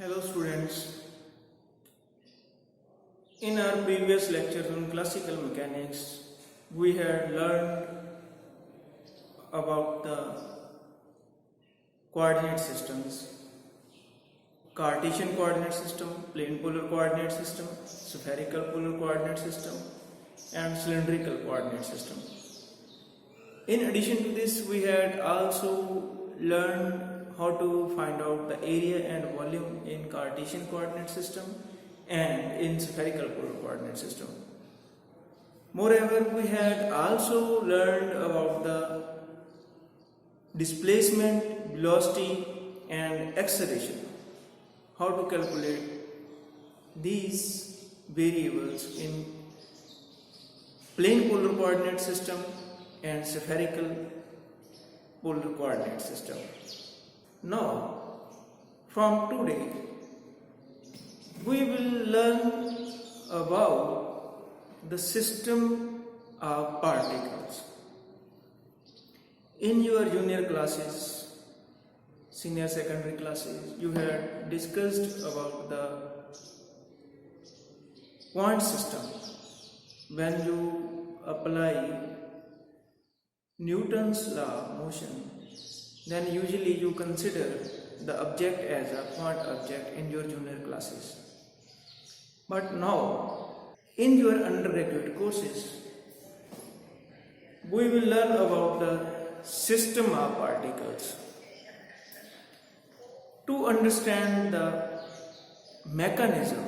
Hello students, in our previous lectures on classical mechanics, we had learned about the coordinate systems, Cartesian coordinate system, plane polar coordinate system, spherical polar coordinate system and cylindrical coordinate system. In addition to this, we had also learned how to find out the area and volume in Cartesian coordinate system and in spherical polar coordinate system. Moreover, we had also learned about the displacement, velocity and acceleration, how to calculate these variables in plane polar coordinate system and spherical polar coordinate system. Now, from today, we will learn about the system of particles. In your junior classes, senior secondary classes, you had discussed about the point system. When you apply Newton's law of motion, then usually you consider the object as a point object in your junior classes. But now, in your undergraduate courses, we will learn about the system of particles. To understand the mechanism,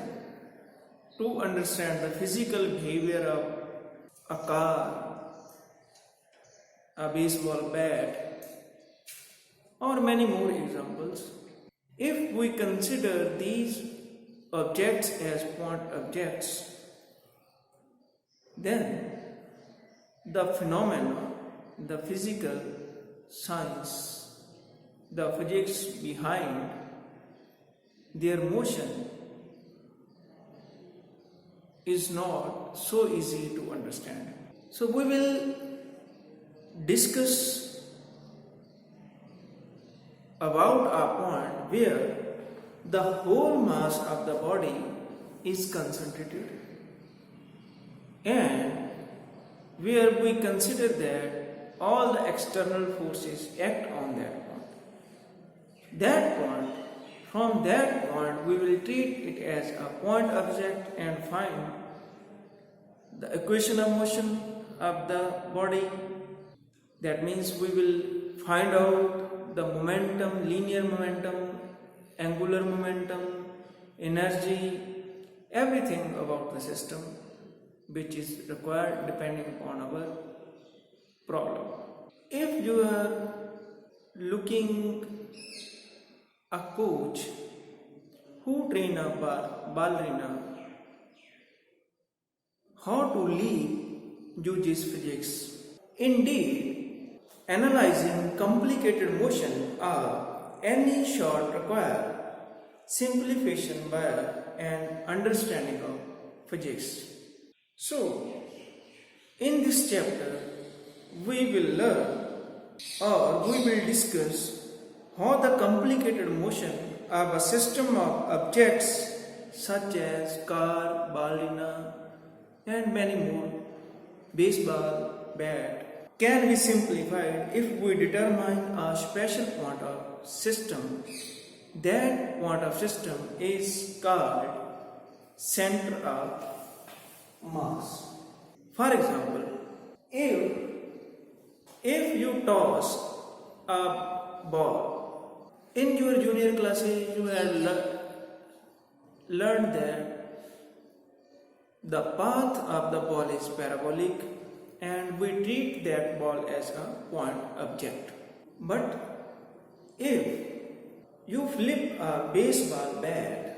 to understand the physical behavior of a car, a baseball bat, or many more examples, if we consider these objects as point objects, then the phenomena, the physical science, the physics behind their motion is not so easy to understand. So we will discuss about a point where the whole mass of the body is concentrated and where we consider that all the external forces act on that point. From that point, we will treat it as a point object and find the equation of motion of the body. That means we will find out the momentum, linear momentum, angular momentum, energy, everything about the system which is required depending upon our problem. If you are looking a coach who train a ballerina how to lead uses physics. Indeed, analyzing complicated motion of any sort require simplification by an understanding of physics. So, in this chapter, we will learn or we will discuss how the complicated motion of a system of objects such as car, ballerina and many more, baseball, bat, can be simplified if we determine a special point of system. That point of system is called center of mass. For example, if you toss a ball, in your junior classes you have learned that the path of the ball is parabolic and we treat that ball as a point object. But if you flip a baseball bat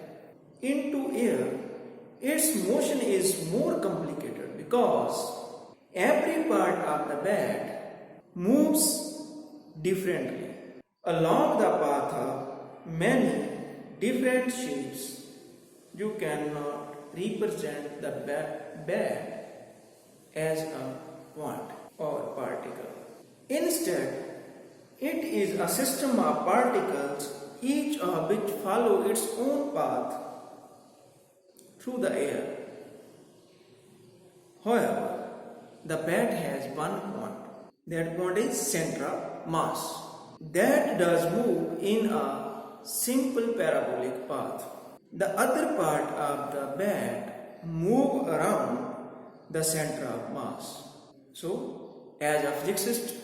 into air, its motion is more complicated because every part of the bat moves differently along the path of many different shapes. You cannot represent the bat as a point or particle. Instead, it is a system of particles each of which follow its own path through the air. However, the bat has one point. That point is center of mass. That does move in a simple parabolic path. The other part of the bat move around the center of mass. So, as a physicist,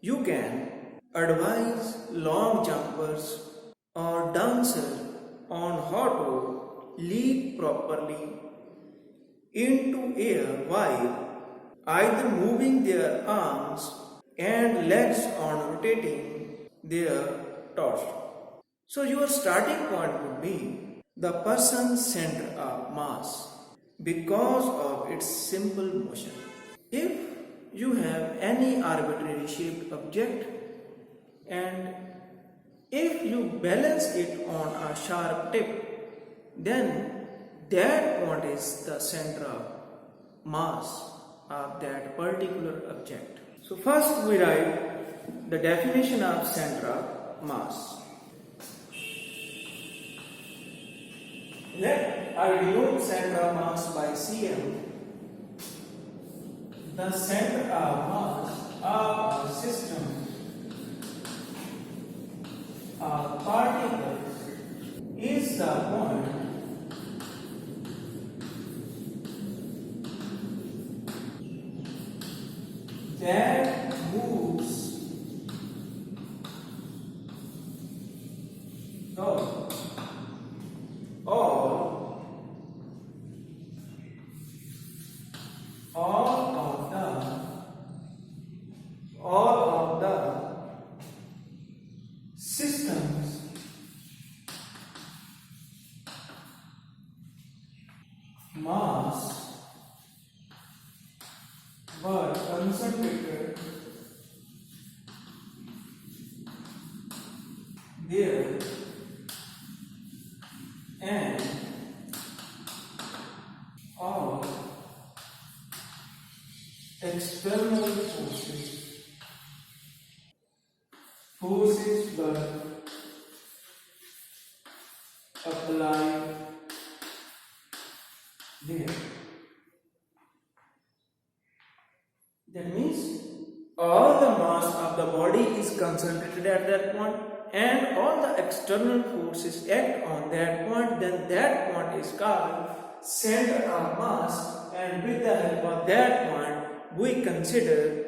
you can advise long jumpers or dancers on how to leap properly into air while either moving their arms and legs on rotating their torso. So your starting point would be the person's center of mass because of its simple motion. If you have any arbitrary shaped object and if you balance it on a sharp tip, then that point is the center of mass of that particular object. So first we write the definition of center of mass. Let I denote center of mass by Cm. The center of mass of a system of particles is the point that moves all of the systems mass were concentrated there and all external forces were applied there. That means all the mass of the body is concentrated at that point and all the external forces act on that point, then that point is called center of mass, and with the help of that point we consider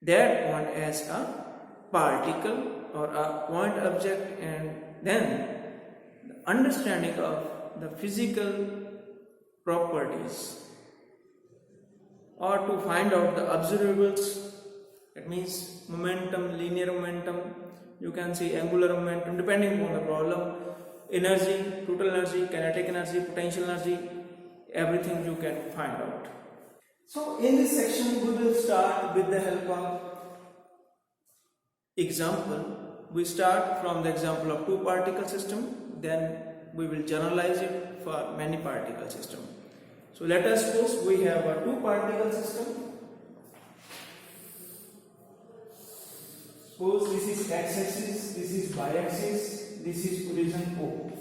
that point as a particle or a point object, and then the understanding of the physical properties or to find out the observables. That means momentum, linear momentum, you can see angular momentum depending upon the problem, energy, total energy, kinetic energy, potential energy, everything you can find out. So in this section we will start with the help of example. We start from the example of two particle system, then we will generalize it for many particle system. So let us suppose we have a two particle system. Suppose this is x-axis, this is y-axis, this is origin O.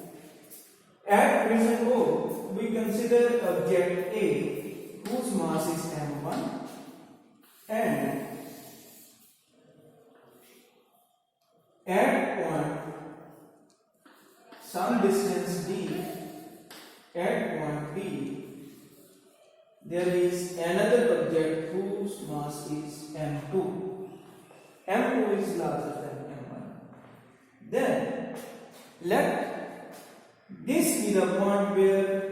At origin O, we consider object A whose mass is m1 and at point some distance d at point B there is another object whose mass is m2. m2 is larger than m1. Then let this be the point where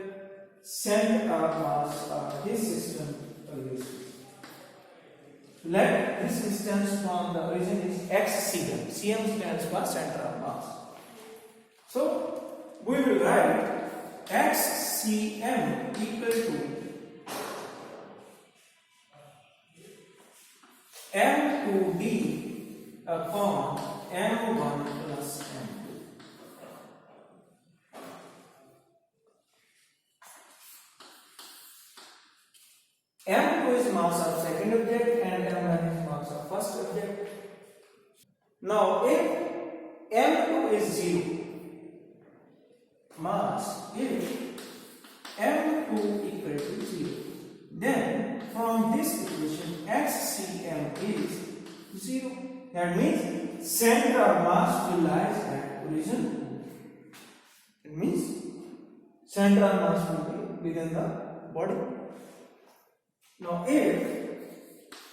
center of mass of this system is. Let this distance from the origin is xcm. Cm stands for center of mass. So we will write xcm equal to m2d upon m1 plus m2. m2 is mass of second object and m1 is mass of first object. Now if M2 is 0, mass if M2 equal to 0, then from this equation HCm is 0. That means center of mass will lies at origin. It means center of mass will be within the body. Now if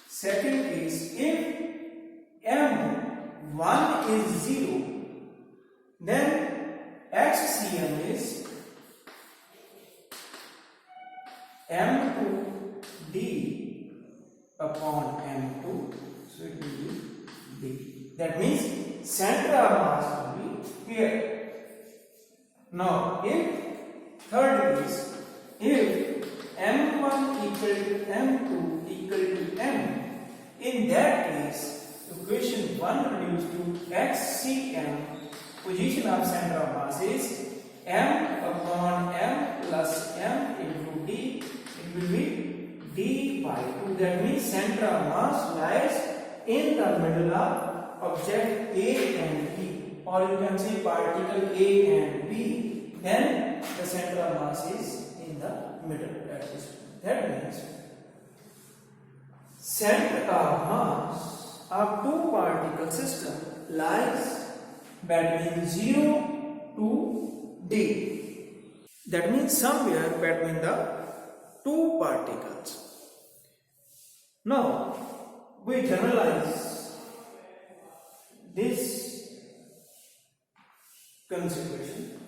second case, if M1 is 0, then HCm is M2D upon M2, so it will be D. That means center of mass will be here. Now, if third case, if M1 equal to M2 equal to M, in that case, equation 1 reduced to HCm, position of center of mass is M upon M plus M into D. It will be D by 2. That means center of mass lies in the middle of object A and B, or you can say particle A and B. Then the center of mass is in the middle at this point. That means center of mass of two particle system lies between 0 to D. That means somewhere between the two particles. Now we generalize this consideration.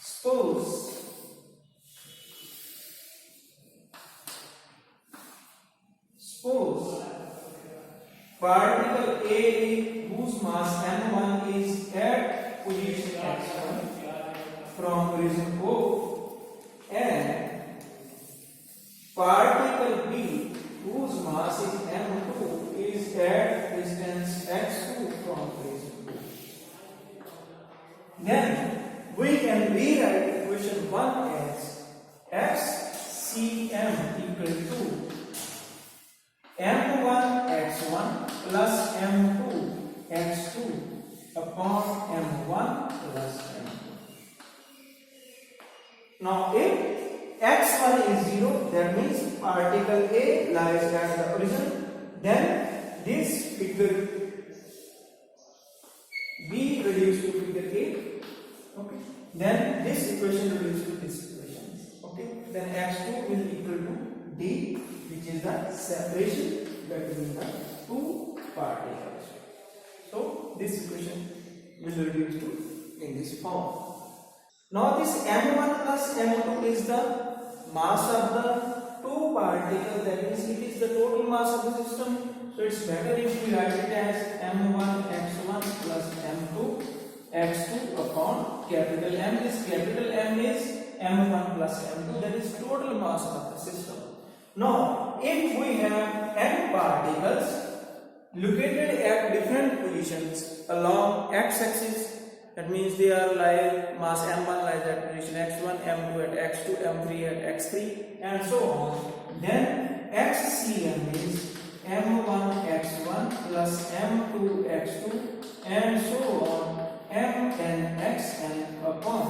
Suppose particle A whose mass M1 is at position x1 from origin O, and particle B whose mass is M2 is at distance x2 from origin O. Then we can rewrite equation 1 as XCm equal to M1 x1 plus M2 x2 upon M1 plus M2. Now if x1 is 0, that means particle A lies at the origin, then this figure B reduced to figure A. Okay. Then this equation reduced to this equation. Okay. Then x2 will equal to D, which is the separation between the two particles. So this equation will reduce to in this form. Now this M1 plus M2 is the mass of the two particles, that means it is the total mass of the system. So it's better if we write it as M1 x1 plus M2 x2 upon capital M. This capital M is M1 plus M2, that is total mass of the system. Now if we have n particles located at different positions along x-axis, that means they are like mass M1 lies at position x1, M2 at x2, M3 at x3, and so on. Then XCm is M1 x1 plus M2 x2, and so on, Mn xn upon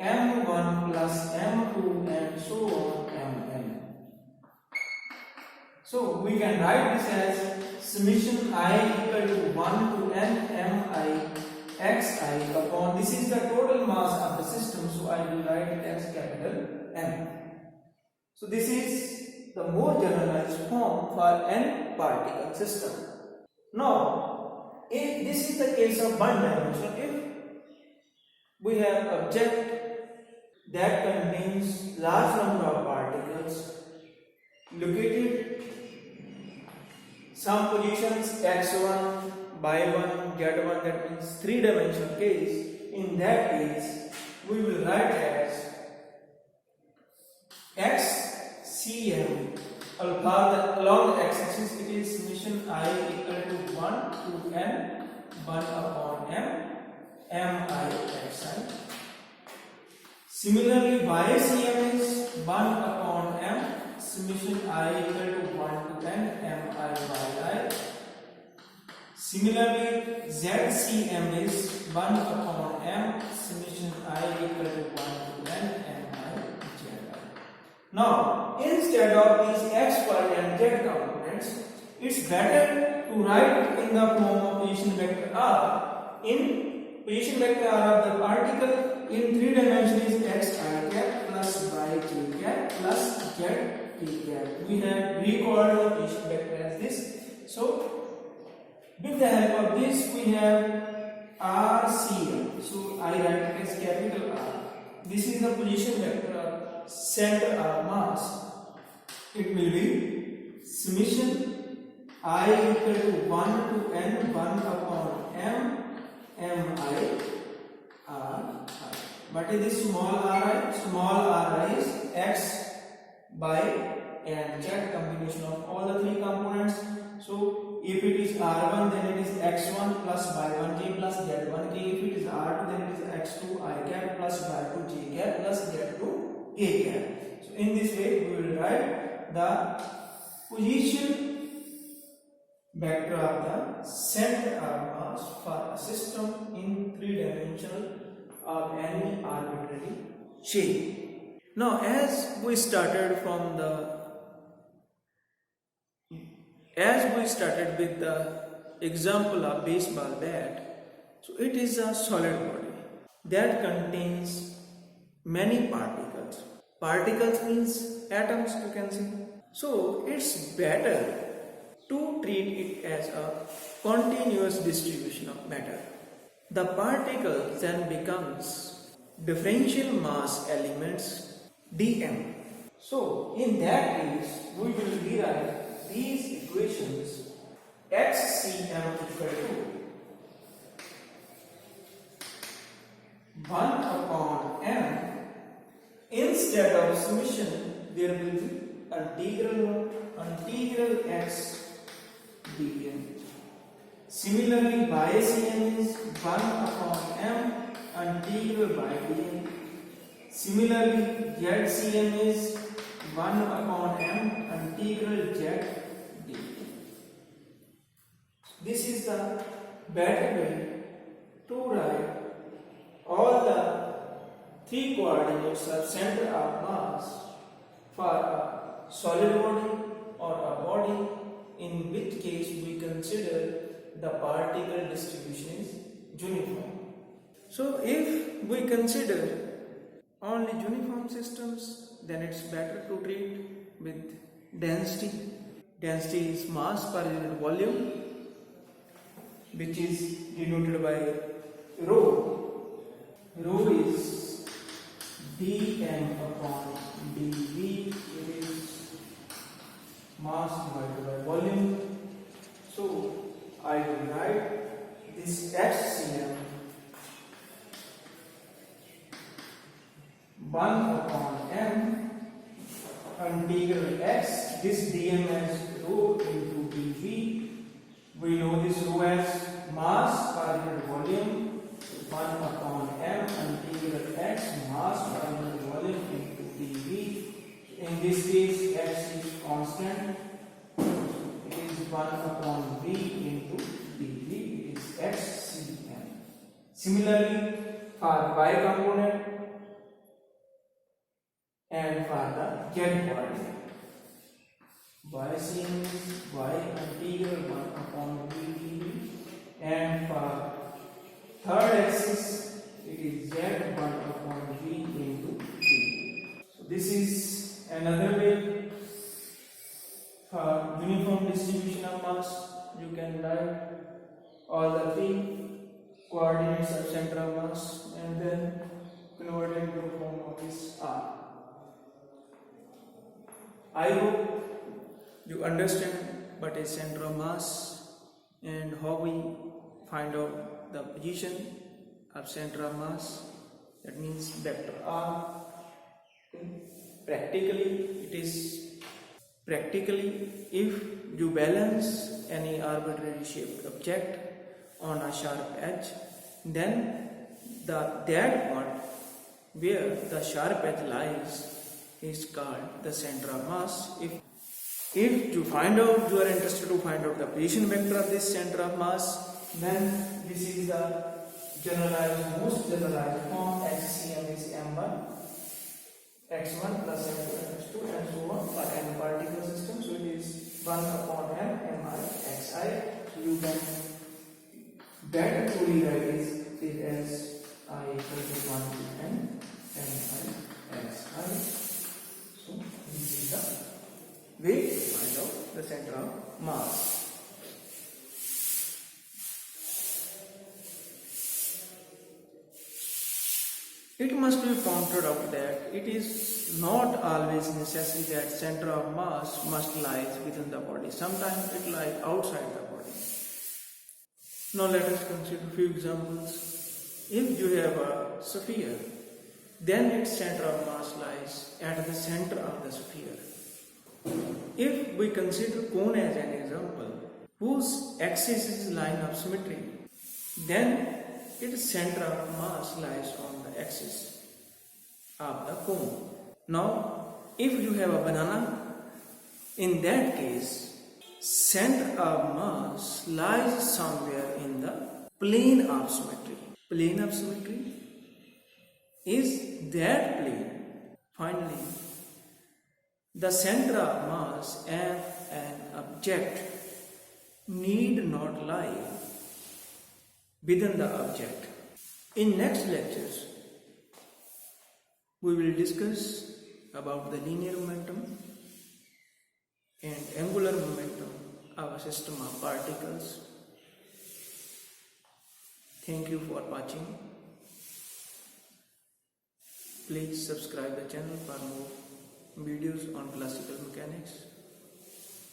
M1 plus M2, and so on, Mn. So we can write this as summation I equal to 1 to n mi xi upon, this is the total mass of the system, so I will write it as capital M. So this is the more generalized form for n particle system. Now if this is the case of one dimension, if we have object that contains large number of particles located some positions x1, y1, z1, that means 3-dimensional case. In that case we will write as XCm along the x-axis, it is summation I equal to 1 to n 1 upon m mi xi. Similarly YCm is 1 upon m summation I equal to 1 to n mi yi. Similarly, ZCM is 1 upon m summation I equal to 1 to n mi zi. Now, instead of these x, y and z components, it's better to write in the form of position vector r. In position vector r of the particle in 3 dimensions is x I cap plus y j cap plus z t cap. We have recalled the position vector as this. So, with the help of this, we have RCM. So, I write it as capital R. This is the position vector of center of mass. It will be summation I equal to 1 to n 1 upon m mi r I. What is this small ri? Small ri is x by and z combination of all the 3 components. So if it is r1 then it is x1 plus y1j plus z1k. If it is r2 then it is x2 I cap plus y2j cap plus z2 k cap. So in this way we will write the position vector of the center of mass for a system in 3-dimensional of any arbitrary shape. Now as we started with the example of baseball bat, so it is a solid body that contains many particles. Particles means atoms, you can say. So it's better to treat it as a continuous distribution of matter. The particle then becomes differential mass elements dm. So in that case we will derive these equations xcm equal to 1 upon m. Instead of summation there will be integral x dm. Similarly, ycm is 1 upon m integral y dm. Similarly, zcm is 1 upon m integral z dm. This is the better way to write all the 3 coordinates of center of mass for a solid body or a body, in which case we consider the particle distribution is uniform. So if we consider only uniform systems, then it's better to treat with density. Density is mass per unit volume, which is denoted by rho. Rho is dm upon dv. It is mass divided by volume. So I will write this HCM 1 upon m integral x. This dm as rho into dv. We know this rho as mass per unit volume. 1 upon m integral x mass per unit volume into dv. In this case, x is constant. It is 1 upon v into dv. It is xcm. Similarly, for y component and for the z coordinate, ycm is y integral 1 upon v dv, and for third axis it is z 1 upon v into dv. So this is another way for uniform distribution of mass. You can write all the 3 coordinates of center of mass and then convert it into the form of this R. I hope you understand what is center of mass and how we find out the position of center of mass. That means vector R. Practically, if you balance any arbitrary shaped object on a sharp edge, then that point where the sharp edge lies is called the center of mass. If you are interested to find out the position vector of this center of mass, then this is the most generalized form. HCM is M1 x1 plus M2 x2 and so on for n particle system. So it is 1 upon m mi xi. So you can better to rewrite it as I equal to 1 to n mi xi. So this is the way to find out the center of mass. It must be pointed out that it is not always necessary that center of mass must lie within the body. Sometimes it lies outside the body. Now let us consider few examples. If you have a sphere, then its center of mass lies at the center of the sphere. If we consider cone as an example, whose axis is line of symmetry, then its center of mass lies on the axis of the cone. Now, if you have a banana, in that case, center of mass lies somewhere in the plane of symmetry. Plane of symmetry is that plane. Finally, the center of mass of an object need not lie within the object. In next lectures, we will discuss about the linear momentum and angular momentum of a system of particles. Thank you for watching. Please subscribe the channel for more videos on classical mechanics.